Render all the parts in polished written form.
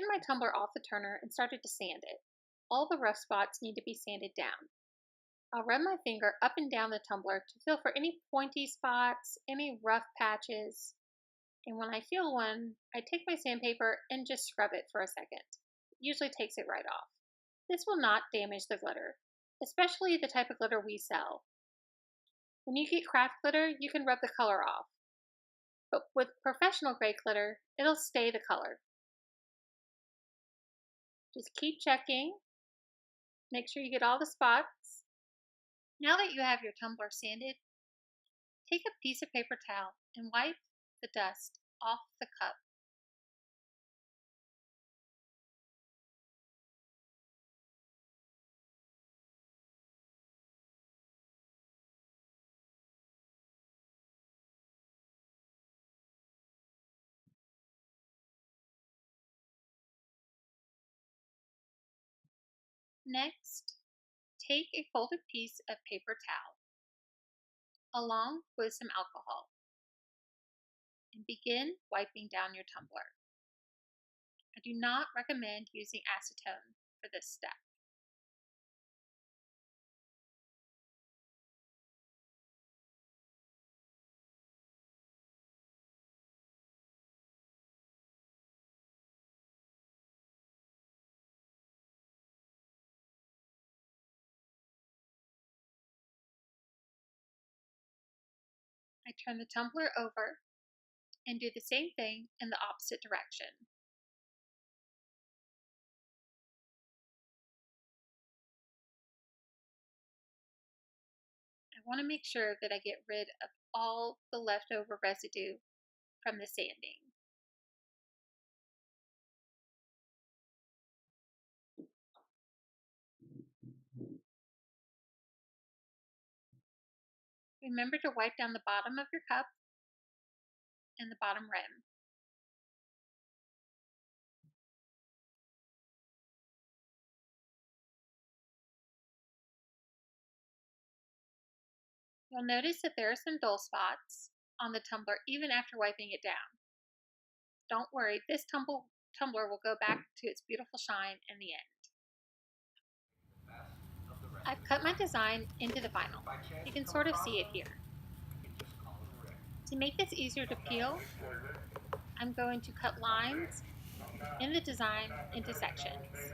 turned my tumbler off the turner and started to sand it. All the rough spots need to be sanded down. I'll run my finger up and down the tumbler to feel for any pointy spots, any rough patches, and when I feel one, I take my sandpaper and just scrub it for a second. It usually takes it right off. This will not damage the glitter, especially the type of glitter we sell. When you get craft glitter, you can rub the color off, but with professional grade glitter, it'll stay the color. Just keep checking. Make sure you get all the spots. Now that you have your tumbler sanded, take a piece of paper towel and wipe the dust off the cup. Next, take a folded piece of paper towel along with some alcohol and begin wiping down your tumbler. I do not recommend using acetone for this step. I turn the tumbler over and do the same thing in the opposite direction. I want to make sure that I get rid of all the leftover residue from the sanding. Remember to wipe down the bottom of your cup and the bottom rim. You'll notice that there are some dull spots on the tumbler even after wiping it down. Don't worry, this tumbler will go back to its beautiful shine in the end. I've cut my design into the vinyl. You can sort of see it here. To make this easier to peel, I'm going to cut lines in the design into sections.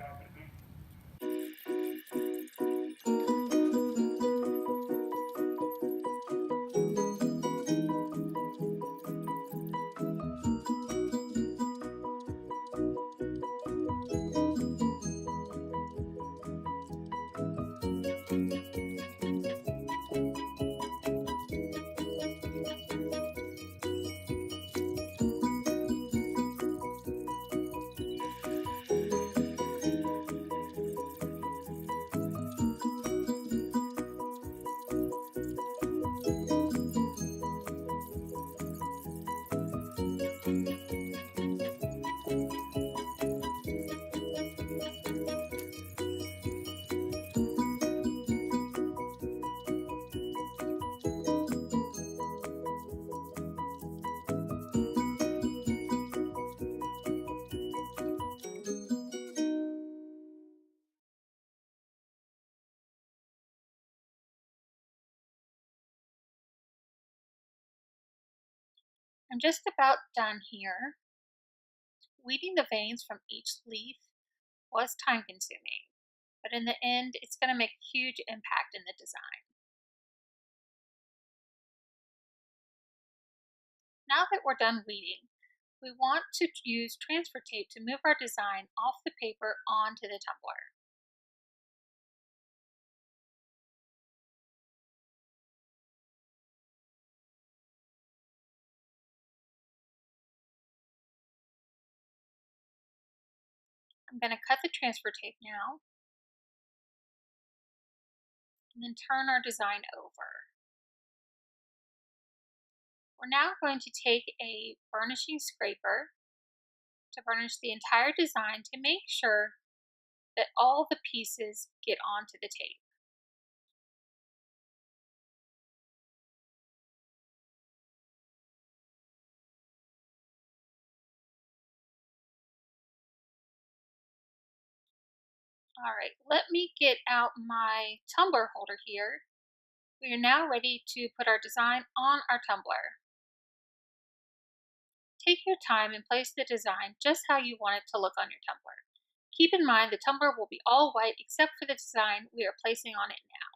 I'm just about done here. Weeding the veins from each leaf was time consuming, but in the end, it's going to make a huge impact in the design. Now that we're done weeding, we want to use transfer tape to move our design off the paper onto the tumbler. I'm going to cut the transfer tape now and then turn our design over. We're now going to take a burnishing scraper to burnish the entire design to make sure that all the pieces get onto the tape. All right, let me get out my tumbler holder here. We are now ready to put our design on our tumbler. Take your time and place the design just how you want it to look on your tumbler. Keep in mind the tumbler will be all white except for the design we are placing on it now.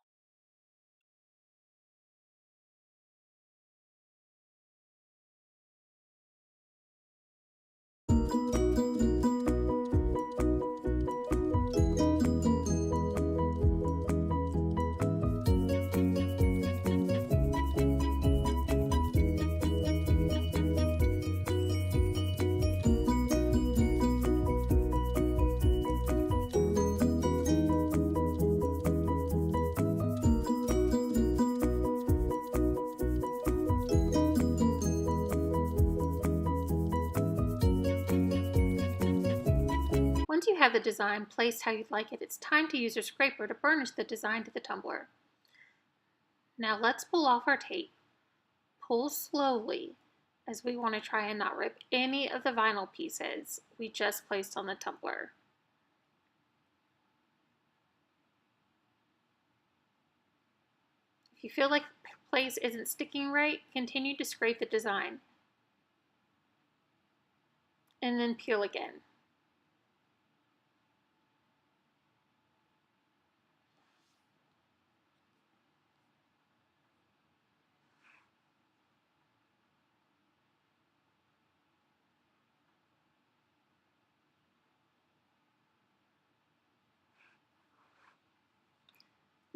Once you have the design placed how you'd like it, it's time to use your scraper to burnish the design to the tumbler. Now let's pull off our tape. Pull slowly, as we want to try and not rip any of the vinyl pieces we just placed on the tumbler. If you feel like the place isn't sticking right, continue to scrape the design. And then peel again.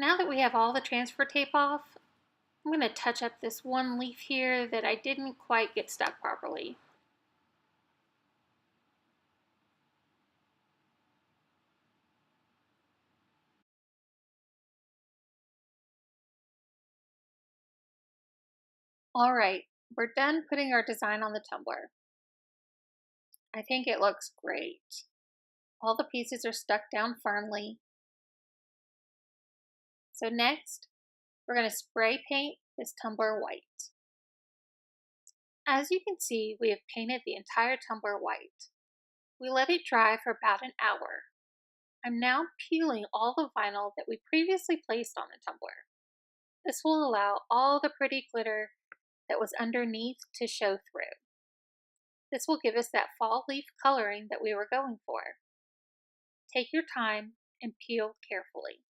Now that we have all the transfer tape off, I'm going to touch up this one leaf here that I didn't quite get stuck properly. All right, we're done putting our design on the tumbler. I think it looks great. All the pieces are stuck down firmly. So next, we're going to spray paint this tumbler white. As you can see, we have painted the entire tumbler white. We let it dry for about an hour. I'm now peeling all the vinyl that we previously placed on the tumbler. This will allow all the pretty glitter that was underneath to show through. This will give us that fall leaf coloring that we were going for. Take your time and peel carefully.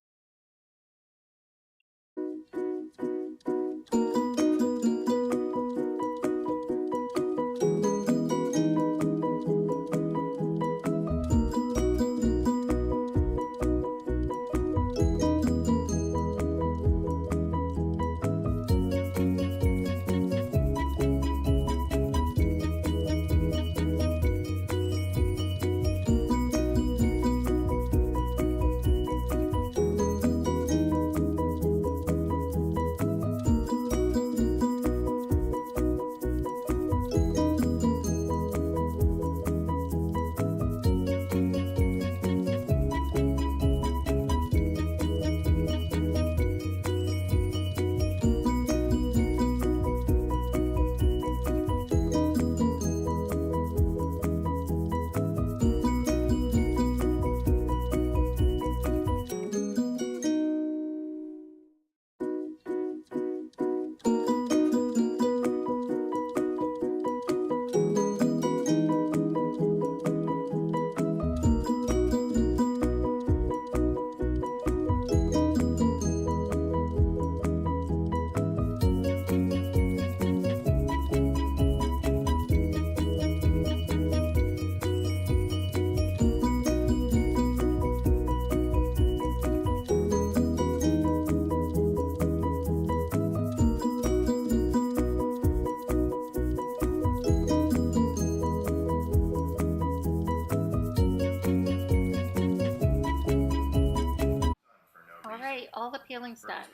Alright, all the peeling's done.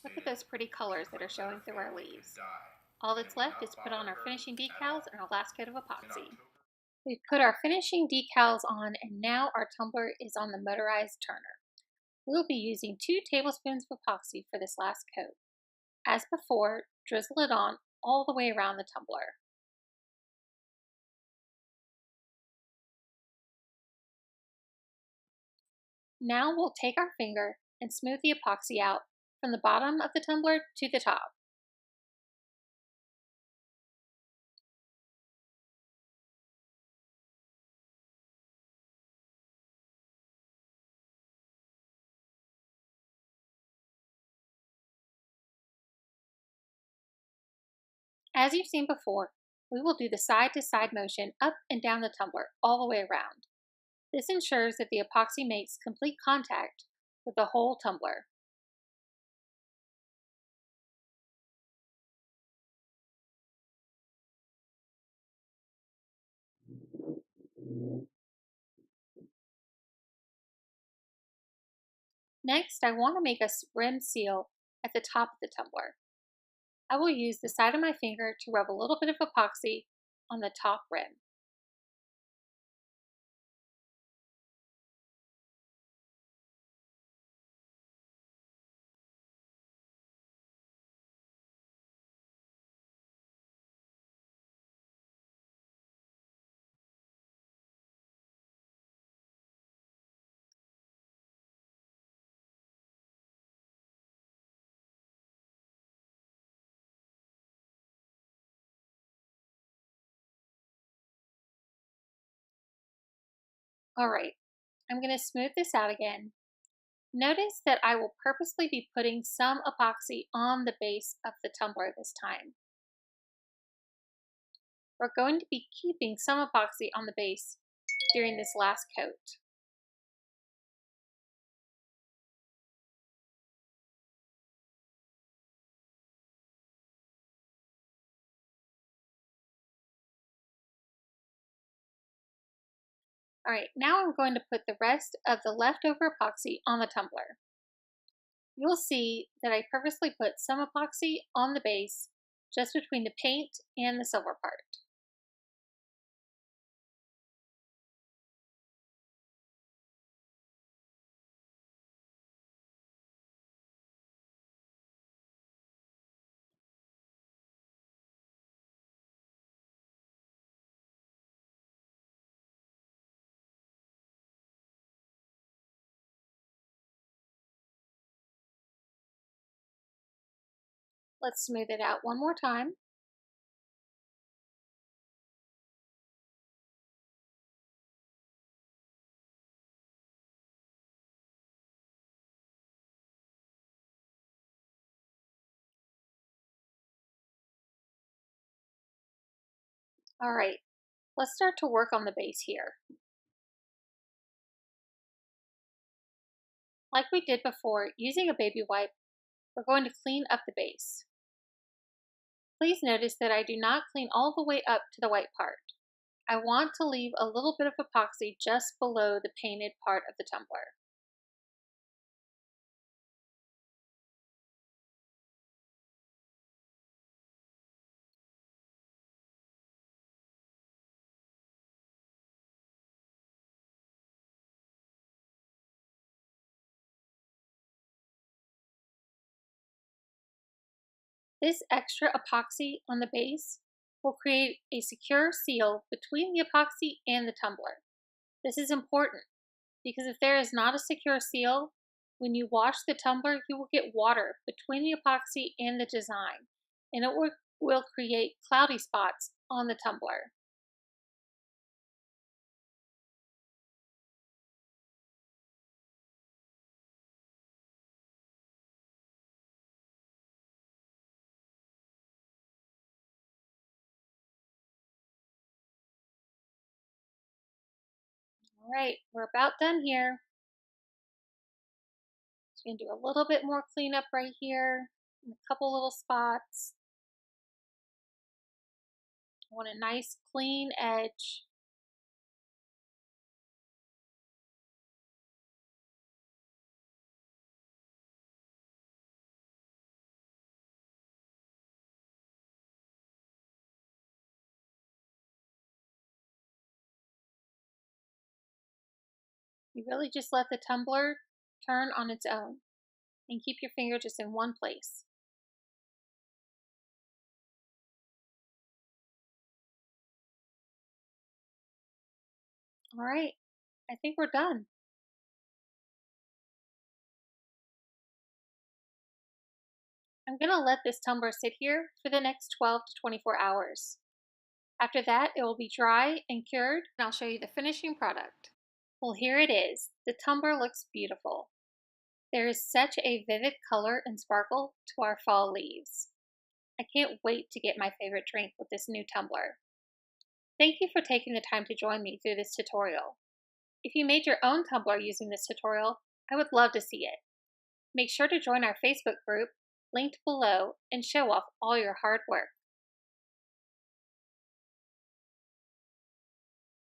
Look at those pretty colors that are showing through our leaves. All that's left is put on our finishing decals and our last coat of epoxy. We've put our finishing decals on and now our tumbler is on the motorized turner. We'll be using 2 tablespoons of epoxy for this last coat. As before, drizzle it on all the way around the tumbler. Now we'll take our finger and smooth the epoxy out from the bottom of the tumbler to the top. As you've seen before, we will do the side-to-side motion up and down the tumbler all the way around. This ensures that the epoxy makes complete contact with the whole tumbler. Next, I want to make a rim seal at the top of the tumbler. I will use the side of my finger to rub a little bit of epoxy on the top rim. Alright, I'm going to smooth this out again. Notice that I will purposely be putting some epoxy on the base of the tumbler this time. We're going to be keeping some epoxy on the base during this last coat. Alright, now I'm going to put the rest of the leftover epoxy on the tumbler. You'll see that I purposely put some epoxy on the base just between the paint and the silver part. Let's smooth it out one more time. Alright, let's start to work on the base here. Like we did before, using a baby wipe, we're going to clean up the base. Please notice that I do not clean all the way up to the white part. I want to leave a little bit of epoxy just below the painted part of the tumbler. This extra epoxy on the base will create a secure seal between the epoxy and the tumbler. This is important because if there is not a secure seal, when you wash the tumbler, you will get water between the epoxy and the design, and it will create cloudy spots on the tumbler. All right, we're about done here. Just gonna do a little bit more cleanup right here, and a couple little spots. I want a nice clean edge. You really just let the tumbler turn on its own and keep your finger just in one place. All right, I think we're done. I'm going to let this tumbler sit here for the next 12 to 24 hours. After that, it will be dry and cured, and I'll show you the finishing product. Well, here it is. The tumbler looks beautiful. There is such a vivid color and sparkle to our fall leaves. I can't wait to get my favorite drink with this new tumbler. Thank you for taking the time to join me through this tutorial. If you made your own tumbler using this tutorial, I would love to see it. Make sure to join our Facebook group, linked below, and show off all your hard work.